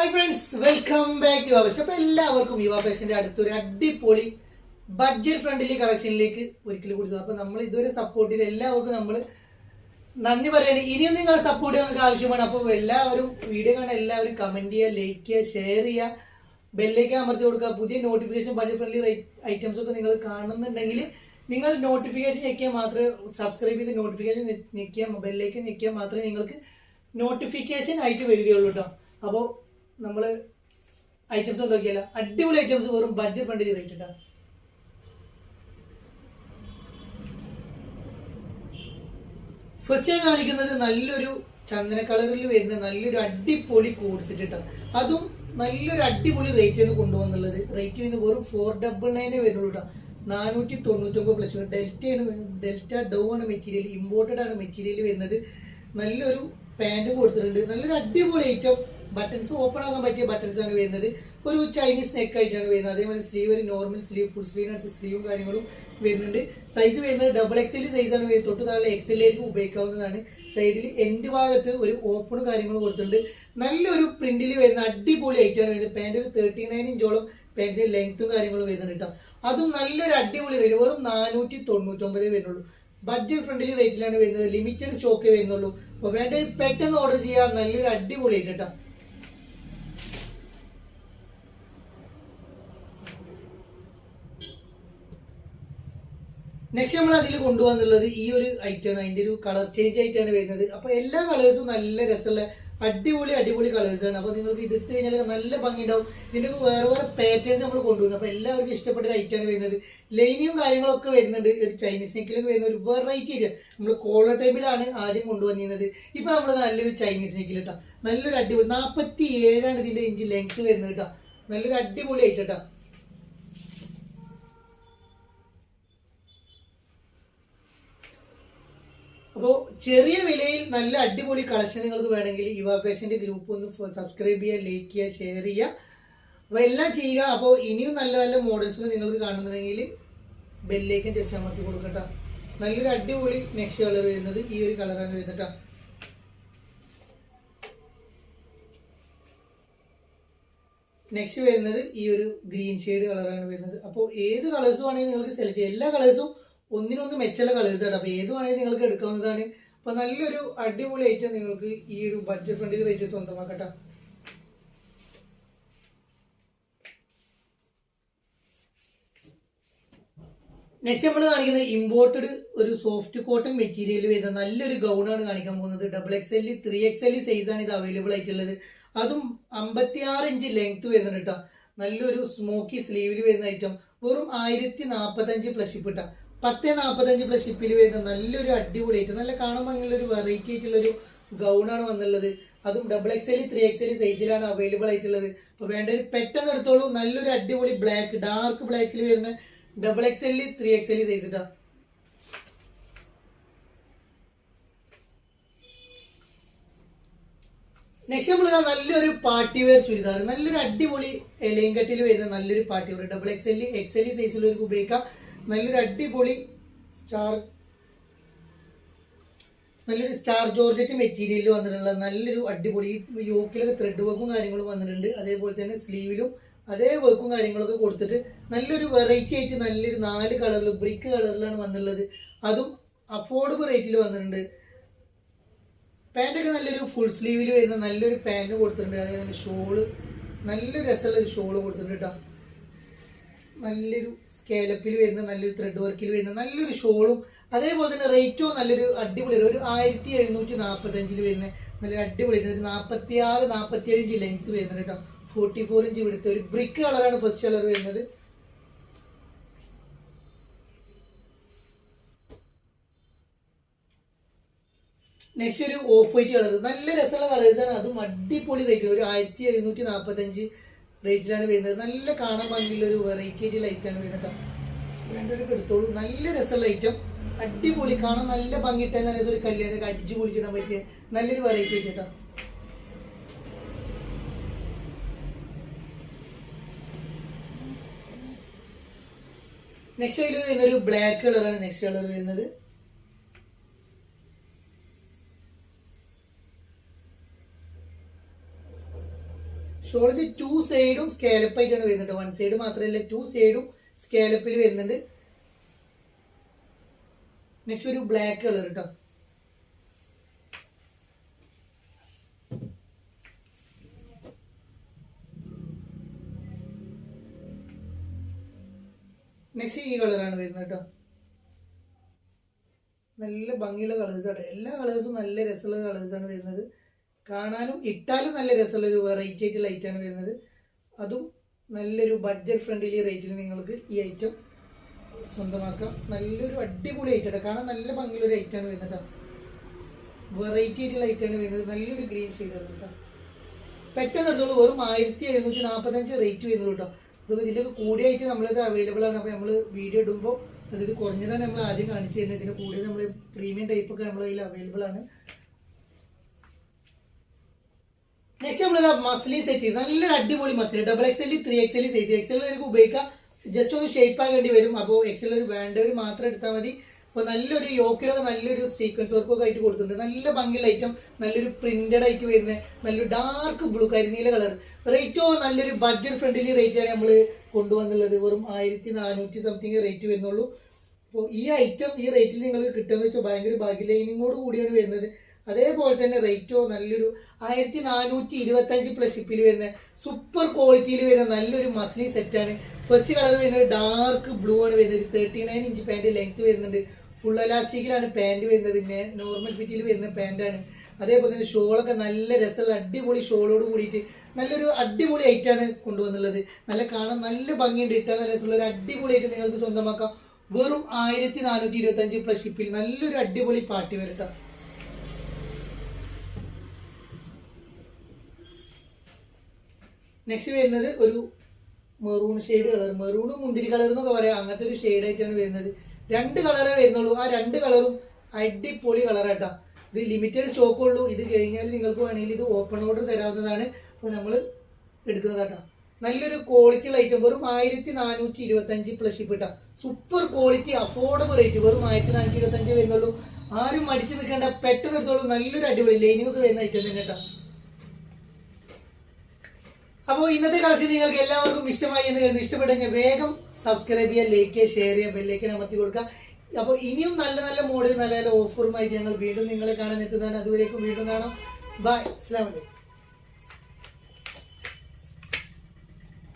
Hi friends, welcome back to Yuva. അപ്പോൾ എല്ലാവർക്കും യുവ ഫാഷൻ്റെ അടുത്തൊരു അടിപൊളി ബഡ്ജറ്റ് ഫ്രണ്ട്ലി കളക്ഷനിലേക്ക് ഒരിക്കലും കൂടി. അപ്പോൾ നമ്മൾ ഇതുവരെ സപ്പോർട്ട് ചെയ്ത എല്ലാവർക്കും നമ്മൾ നന്ദി പറയുകയാണ്. ഇനിയും നിങ്ങളെ സപ്പോർട്ട് ചെയ്യാൻ നമുക്ക് ആവശ്യമാണ്. അപ്പോൾ എല്ലാവരും വീഡിയോ കാണാൻ എല്ലാവരും കമൻറ്റ് ചെയ്യുക, ലൈക്ക് ചെയ്യുക, ഷെയർ ചെയ്യുക, ബെല്ലേക്ക് അമർത്തി കൊടുക്കുക. പുതിയ നോട്ടിഫിക്കേഷൻ ബഡ്ജറ്റ് ഫ്രണ്ട്ലി ഐറ്റംസ് ഒക്കെ നിങ്ങൾ കാണുന്നുണ്ടെങ്കിൽ നിങ്ങൾ നോട്ടിഫിക്കേഷൻ ഞെക്കിയാൽ മാത്രമേ, സബ്സ്ക്രൈബ് ചെയ്ത് നോട്ടിഫിക്കേഷൻ ഞെക്കിയാൽ, ബെല്ലേക്ക് ഞെക്കിയാൽ മാത്രമേ നിങ്ങൾക്ക് നോട്ടിഫിക്കേഷൻ ആയിട്ട് വരികയുള്ളൂ കേട്ടോ. അപ്പോൾ നമ്മൾ ഐറ്റംസ് നോക്കിയാലോ, അടിപൊളി ഐറ്റംസ്, വെറും ബഡ്ജറ്റ് ഫ്രണ്ട്ലി റേറ്റ് ഇട്ടാ. ഫസ്റ്റ് ഞാൻ കാണിക്കുന്നത് നല്ലൊരു ചന്ദന കളറിൽ വരുന്ന നല്ലൊരു അടിപൊളി കോഡ് സെറ്റ് ഇട്ടാ. അതും നല്ലൊരു അടിപൊളി റേറ്റാണ് കൊണ്ടുവന്നുള്ളത്. റേറ്റ് വരുന്നത് വെറും 499 വരുന്നുള്ളൂ കേട്ടോ. 499 പ്ലസ്. ഡെൽറ്റ ഡൗ ആണ് മെറ്റീരിയൽ, ഇമ്പോർട്ടഡ് ആണ് മെറ്റീരിയൽ വരുന്നത്. നല്ലൊരു പാൻറ് കൊടുത്തിട്ടുണ്ട്. നല്ലൊരു അടിപൊളി ഐറ്റം. ബട്ടൺസ് ഓപ്പൺ ആക്കാൻ പറ്റിയ ബട്ടൺസ് ആണ് വരുന്നത്. ഒരു ചൈനീസ് നെക്ക് ആയിട്ടാണ് വരുന്നത്. അതേപോലെ സ്ലീവ് ഒരു നോർമൽ സ്ലീവ്, ഫുൾ സ്ലീവിനടുത്ത് സ്ലീവും കാര്യങ്ങളും വരുന്നുണ്ട്. സൈസ് വരുന്നത് XXL സൈസാണ് വരുന്നത്. തൊട്ട് താഴെ XL ഉപയോഗിക്കാവുന്നതാണ്. സൈഡിൽ എൻഡ് ഭാഗത്ത് ഒരു ഓപ്പണും കാര്യങ്ങളും കൊടുത്തിട്ടുണ്ട്. നല്ലൊരു പ്രിന്റിൽ വരുന്ന അടിപൊളി ഐറ്റമാണ് വരുന്നത്. പാൻറ് ഒരു 39 ഇഞ്ചോളം പാൻറ്റിന്റെ ലെങ്ത്തും കാര്യങ്ങളും വരുന്നുണ്ട് കേട്ടോ. അതും നല്ലൊരു അടിപൊളി റേറ്റ്, വെറും 499 വരുന്നുള്ളൂ. ബഡ്ജറ്റ് ഫ്രണ്ട്ലി റേറ്റിലാണ് വരുന്നത്. ലിമിറ്റഡ് സ്റ്റോക്കേ വരുന്നുള്ളൂ. അപ്പോൾ വേണ്ട പെട്ടെന്ന് ഓർഡർ ചെയ്യാം. നല്ലൊരു അടിപൊളി ആയിട്ട് കേട്ടോ. നെക്സ്റ്റ് നമ്മൾ അതിൽ കൊണ്ടുവന്നുള്ളത് ഈ ഒരു ഐറ്റമാണ്. അതിന്റെ ഒരു കളർ ചേഞ്ച് ആയിട്ടാണ് വരുന്നത്. അപ്പോൾ എല്ലാ കളേഴ്സും നല്ല രസമുള്ള അടിപൊളി കളേഴ്സാണ്. അപ്പോൾ നിങ്ങൾക്ക് ഇതിട്ട് കഴിഞ്ഞാൽ നല്ല ഭംഗി ഉണ്ടാവും. ഇതിൻ്റെ വേറെ പാറ്റേൺസ് നമ്മൾ കൊണ്ടുവന്നു. അപ്പോൾ എല്ലാവർക്കും ഇഷ്ടപ്പെട്ട ഒരു ഐറ്റമാണ് വരുന്നത്. ലൈനിയും കാര്യങ്ങളൊക്കെ വരുന്നുണ്ട്. ഒരു ചൈനീസ് നെക്കിലൊക്കെ വരുന്ന ഒരു വെറൈറ്റി ആയിട്ട് നമ്മൾ കോളർ ടൈപ്പിലാണ് ആദ്യം കൊണ്ടുവന്നിരുന്നത്. ഇപ്പോൾ നമ്മൾ നല്ലൊരു ചൈനീസ് നെക്കിൽ കേട്ടോ. നല്ലൊരു അടിപൊളി 47 ഇതിന്റെ ഇഞ്ച് ലെങ്ത് വരുന്നത് കേട്ടോ. നല്ലൊരു അടിപൊളി ആയിട്ട് കേട്ടോ. അപ്പോൾ ചെറിയ വിലയിൽ നല്ല അടിപൊളി കളക്ഷൻ നിങ്ങൾക്ക് വേണമെങ്കിൽ യുവ ഫാഷൻ്റെ ഗ്രൂപ്പ് ഒന്ന് സബ്സ്ക്രൈബ് ചെയ്യുക, ലൈക്ക് ചെയ്യുക, ഷെയർ ചെയ്യുക. അപ്പോൾ എല്ലാം ചെയ്യുക. അപ്പോൾ ഇനിയും നല്ല നല്ല മോഡൽസ് നിങ്ങൾക്ക് കാണുന്നുണ്ടെങ്കിൽ ബെല്ലേക്കും ജസ്റ്റ് അമർത്തി കൊടുക്കട്ടോ. നല്ലൊരു അടിപൊളി നെക്സ്റ്റ് കളർ വരുന്നത് ഈ ഒരു കളറാണ് വരുന്നത് കേട്ടോ. നെക്സ്റ്റ് വരുന്നത് ഈ ഒരു ഗ്രീൻ ഷെയ്ഡ് കളറാണ് വരുന്നത്. അപ്പോൾ ഏത് കളേഴ്സ് വേണമെങ്കിൽ നിങ്ങൾക്ക് സെലക്ട് ചെയ്യാം. എല്ലാ കളേഴ്സും ഒന്നിനൊന്ന് മെച്ചുള്ള കളേഴ്സ് ആണ്. അപ്പോൾ ഏത് വേണമെങ്കിൽ നിങ്ങൾക്ക് എടുക്കാവുന്നതാണ്. അപ്പോൾ നല്ലൊരു അടിപൊളി ഐറ്റം നിങ്ങൾക്ക് ഈ ഒരു ബഡ്ജറ്റ് ഫ്രണ്ട്ലി റേറ്റ് സ്വന്തമാക്കട്ടെ. നെക്സ്റ്റ് നമ്മൾ കാണിക്കുന്നത് ഇമ്പോർട്ടഡ് ഒരു സോഫ്റ്റ് കോട്ടൺ മെറ്റീരിയൽ വരുന്ന നല്ലൊരു ഗൗണാണ് കാണിക്കാൻ പോകുന്നത്. XXL 3XL സൈസാണ് ഇത് അവൈലബിൾ ആയിട്ടുള്ളത്. അതും 56 ഇഞ്ച് ലെങ്ത് വരുന്നുണ്ട് കേട്ടോ. നല്ലൊരു സ്മോക്കി സ്ലീവിൽ വരുന്ന ഐറ്റം. വെറും 1045 പ്ലസ് ഷിപ്പ് ഇട്ടാ. 1045 പ്ലസ് ഷിപ്പിൽ വരുന്ന നല്ലൊരു അടിപൊളി ആയിട്ട് നല്ല കാണാൻ ഭംഗിയുള്ളൊരു വെറൈറ്റി ആയിട്ടുള്ളൊരു ഗൗണാണ് വന്നുള്ളത്. അതും XXL 3XL സൈസിലാണ് അവൈലബിൾ ആയിട്ടുള്ളത്. അപ്പോൾ വേണ്ടൊരു പെട്ടെന്ന് എടുത്തോളൂ. നല്ലൊരു അടിപൊളി ബ്ലാക്ക്, ഡാർക്ക് ബ്ലാക്കിൽ വരുന്ന XXL 3XL സൈസ് ഇട്ടാ. നെക്സ്റ്റ് നമ്മൾ നല്ലൊരു പാർട്ടി വെയർ ചുരിദാർ, നല്ലൊരു അടിപൊളി ലൈൻ കട്ടിൽ വരുന്ന നല്ലൊരു പാർട്ടി വെയർ XXL XL സൈസിലുള്ളവർക്ക് ഉപയോഗിക്കാം. നല്ലൊരു അടിപൊളി നല്ലൊരു സ്റ്റാർ ജോർജറ്റ് മെറ്റീരിയലിൽ വന്നിട്ടുള്ള നല്ലൊരു അടിപൊളി യോക്കിലൊക്കെ ത്രെഡ് വർക്കും കാര്യങ്ങളും വന്നിട്ടുണ്ട്. അതേപോലെ തന്നെ സ്ലീവിലും അതേ വർക്കും കാര്യങ്ങളൊക്കെ കൊടുത്തിട്ട് നല്ലൊരു വെറൈറ്റി ആയിട്ട് നല്ലൊരു 4 കളറിൽ ബ്രിക്ക് കളറിലാണ് വന്നുള്ളത്. അതും അഫോർഡബിൾ റേറ്റിൽ വന്നിട്ടുണ്ട്. പാൻറ്റൊക്കെ നല്ലൊരു ഫുൾ സ്ലീവിൽ വരുന്ന നല്ലൊരു പാൻറ് കൊടുത്തിട്ടുണ്ട്. അതേപോലെ ഷോള് നല്ലൊരു രസമുള്ളൊരു ഷോള് കൊടുത്തിട്ടുണ്ട് കേട്ടോ. നല്ലൊരു സ്കേലപ്പിൽ വരുന്ന നല്ലൊരു ത്രെഡ് വർക്കിൽ വരുന്ന നല്ലൊരു ഷോളും. അതേപോലെ തന്നെ റേറ്റോ നല്ലൊരു അടിപൊളി ഒരു 1745 വരുന്ന നല്ലൊരു അടിപൊളി ഒരു 46-47 ഇഞ്ച് ലെങ്ത് വരുന്നത് കേട്ടോ. 44 ഇഞ്ച് ഇവിടുത്തെ ഒരു ബ്രിക്ക് കളറാണ് ഫസ്റ്റ് കളർ വരുന്നത്. നെക്സ്റ്റ് ഒരു ഓഫ് വൈറ്റ് കളർ, നല്ല രസമുള്ള കളേഴ്സാണ്. അതും അടിപൊളി റേറ്റ്, ഒരു 1745 റേറ്റിലാണ് വരുന്നത്. നല്ല കാണാൻ ഭംഗിയുള്ള ഒരു വെറൈറ്റി ആയിട്ട് ലൈറ്റാണ് വരുന്നത്. വേണ്ടവർക്ക് എടുത്തോളൂ. നല്ല രസമുള്ള ഐറ്റം, അടിപൊളി കാണാൻ നല്ല ഭംഗിയിട്ടാൽ നല്ല ഒരു കല്യാണമൊക്കെ അടിച്ചു പൊളിച്ചിടാൻ പറ്റിയ നല്ലൊരു വെറൈറ്റി ആയിട്ട് കേട്ടോ. നെക്സ്റ്റ് അതിൽ വരുന്നൊരു ബ്ലാക്ക് കളറാണ് നെക്സ്റ്റ് കളർ വരുന്നത്. ഷോളിന്റെ 2 സൈഡും സ്കാലപ്പ് ആയിട്ടാണ് വരുന്നുണ്ട്. 1 സൈഡ് മാത്രമല്ല 2 സൈഡും സ്കാലപ്പിൽ വരുന്നുണ്ട്. നെക്സ്റ്റ് ഒരു ബ്ലാക്ക് കളർ കേട്ടോ. നെക്സ്റ്റ് ഈ കളറാണ് വരുന്നത് കേട്ടോ. നല്ല ഭംഗിയുള്ള കളേഴ്സാണ്. എല്ലാ കളേഴ്സും നല്ല രസമുള്ള കളേഴ്സാണ് വരുന്നത്. കാണാനും ഇട്ടാലും നല്ല രസമുള്ള ഒരു വെറൈറ്റി ആയിട്ട് ലൈറ്റാണ് വരുന്നത്. അതും നല്ലൊരു ബഡ്ജറ്റ് ഫ്രണ്ട്ലി റേറ്റിൽ നിങ്ങൾക്ക് ഈ ഐറ്റം സ്വന്തമാക്കാം. നല്ലൊരു അടിപൊളി ഐറ്റം കാണാൻ നല്ല ഭംഗിയുള്ള ഒരു ഐറ്റാണ് വരുന്നത് കേട്ടോ. വെറൈറ്റി ആയിട്ടുള്ള ഐറ്റാണ് വരുന്നത്. നല്ലൊരു ഗ്രീൻ ഷെയ്ഡാണ് കേട്ടോ. പെട്ടെന്ന് എടുത്തോളൂ. വെറും 1745 റേറ്റ് വരുന്നുള്ളൂ കേട്ടോ. ഇത് ഇതിൻ്റെയൊക്കെ കൂടിയായിട്ട് നമ്മളിത് അവൈലബിൾ ആണ്. അപ്പോൾ നമ്മൾ വീഡിയോ ഇടുമ്പോൾ അതായത് കുറഞ്ഞതാണ് നമ്മൾ ആദ്യം കാണിച്ചു തരുന്നത്. ഇതിന് കൂടിയത് നമ്മൾ പ്രീമിയം ടൈപ്പൊക്കെ നമ്മൾ അതിൽ അവൈലബിൾ ആണ്. നെക്സ്റ്റ് നമ്മളിതാ മസ്ലി സെറ്റ്. നല്ലൊരു അടിപൊളി മസ്ലി. XXL 3XL size. XL എനിക്ക് ഉപയോഗിക്കാം. ജസ്റ്റ് ഒന്ന് ഷേപ്പ് ആക്കേണ്ടി വരും. അപ്പോൾ XL ഒരു വേണ്ടവർ മാത്രം എടുത്താൽ മതി. അപ്പോൾ നല്ലൊരു യോക്കിലൊക്കെ നല്ലൊരു സീക്വൻസ് വർക്കൊക്കെ ആയിട്ട് കൊടുത്തിട്ടുണ്ട്. നല്ല ഭംഗിയുള്ള ഐറ്റം. നല്ലൊരു പ്രിന്റഡ് ആയിട്ട് വരുന്ന നല്ലൊരു ഡാർക്ക് ബ്ലൂ കരിനീല കളർ. റേറ്റോ നല്ലൊരു ബഡ്ജറ്റ് ഫ്രണ്ട്ലി റേറ്റാണ് നമ്മൾ കൊണ്ടുവന്നുള്ളത്. വെറും 1400 സംതിങ് റേറ്റ് വരുന്നുള്ളൂ. അപ്പോൾ ഈ ഐറ്റം ഈ റേറ്റിൽ നിങ്ങൾക്ക് കിട്ടുകയെന്ന് വെച്ചാൽ ഭയങ്കര ഭാഗ്യ. ലൈനിങ്ങോട് കൂടിയാണ് വരുന്നത്. അതേപോലെ തന്നെ റേറ്റോ നല്ലൊരു 1425 പ്ലസ് ഷിപ്പിൽ വരുന്ന സൂപ്പർ ക്വാളിറ്റിയിൽ വരുന്ന നല്ലൊരു മസ്ലിൻ സെറ്റാണ്. ഫസ്റ്റ് കളർ വരുന്നത് ഡാർക്ക് ബ്ലൂ ആണ് വരുന്നത്. 39 ഇഞ്ച് പാൻറ് ലെങ്ത് വരുന്നുണ്ട്. ഫുൾ എലാസ്റ്റിക്കിലാണ് പാൻറ് വരുന്നത്. നോർമൽ ഫിറ്റിൽ വരുന്ന പാൻറ്റാണ്. അതേപോലെ തന്നെ ഷോളൊക്കെ നല്ല രസമുള്ള അടിപൊളി ഷോളോട് കൂടിയിട്ട് നല്ലൊരു അടിപൊളി ഐറ്റാണ് കൊണ്ടുവന്നുള്ളത്. നല്ല കാണാൻ നല്ല ഭംഗിയുണ്ട്. ഇട്ടാൽ നല്ല രസമുള്ള ഒരു അടിപൊളി ആയിട്ട് നിങ്ങൾക്ക് സ്വന്തമാക്കാം. വെറും 1425 പ്ലസ് ഷിപ്പിൽ നല്ലൊരു അടിപൊളി പാർട്ടി വരട്ടോ. നെക്സ്റ്റ് വരുന്നത് ഒരു മെറൂൺ ഷെയ്ഡ് കളർ. മെറൂണും മുന്തിരി കളർ എന്നൊക്കെ പറയാം. അങ്ങനത്തെ ഒരു ഷെയ്ഡായിട്ടാണ് വരുന്നത്. 2 കളറേ വരുന്നുള്ളൂ. ആ 2 കളറും അടിപൊളി കളറാട്ടാ. ഇത് ലിമിറ്റഡ് സ്റ്റോക്ക് ഉള്ളൂ. ഇത് കഴിഞ്ഞാൽ നിങ്ങൾക്ക് വേണമെങ്കിൽ ഇത് ഓപ്പൺ ഓർഡർ തരാവുന്നതാണ്. അപ്പോൾ നമ്മൾ എടുക്കുന്നതാട്ടാ. നല്ലൊരു ക്വാളിറ്റി ഐറ്റം. വെറും 1425 പ്ലസ് ഷിപ്പ് ഇട്ടാ. Super quality affordable rate. വെറും 1425 വരുന്നുള്ളൂ. ആരും മടിച്ചു നിൽക്കേണ്ട. പെട്ടെന്ന് എടുത്തോളൂ. നല്ലൊരു അടിപൊളി ലൈനിങ് ഒക്കെ വരുന്ന ഐറ്റം തന്നെ കേട്ടോ. അപ്പോൾ ഇന്നത്തെ കളക്ഷൻ നിങ്ങൾക്ക് എല്ലാവർക്കും ഇഷ്ടമായി എന്ന് കരുതുന്നു. ഇഷ്ടപ്പെട്ടെങ്കിൽ വേഗം സബ്സ്ക്രൈബ് ചെയ്യുക, ലൈക്ക് ചെയ്യുക, ഷെയർ ചെയ്യുക, ബെല്ലേക്ക് അമർത്തി കൊടുക്കുക. അപ്പോൾ ഇനിയും നല്ല നല്ല മോഡൽ നല്ല നല്ല ഓഫറുമായിട്ട് ഞങ്ങൾ വീണ്ടും നിങ്ങളെ കാണാൻ എത്തുന്നതാണ്. അതുവരേക്കും വീണ്ടും കാണാം. ബൈ. അസ്സലാമു അലൈക്കും.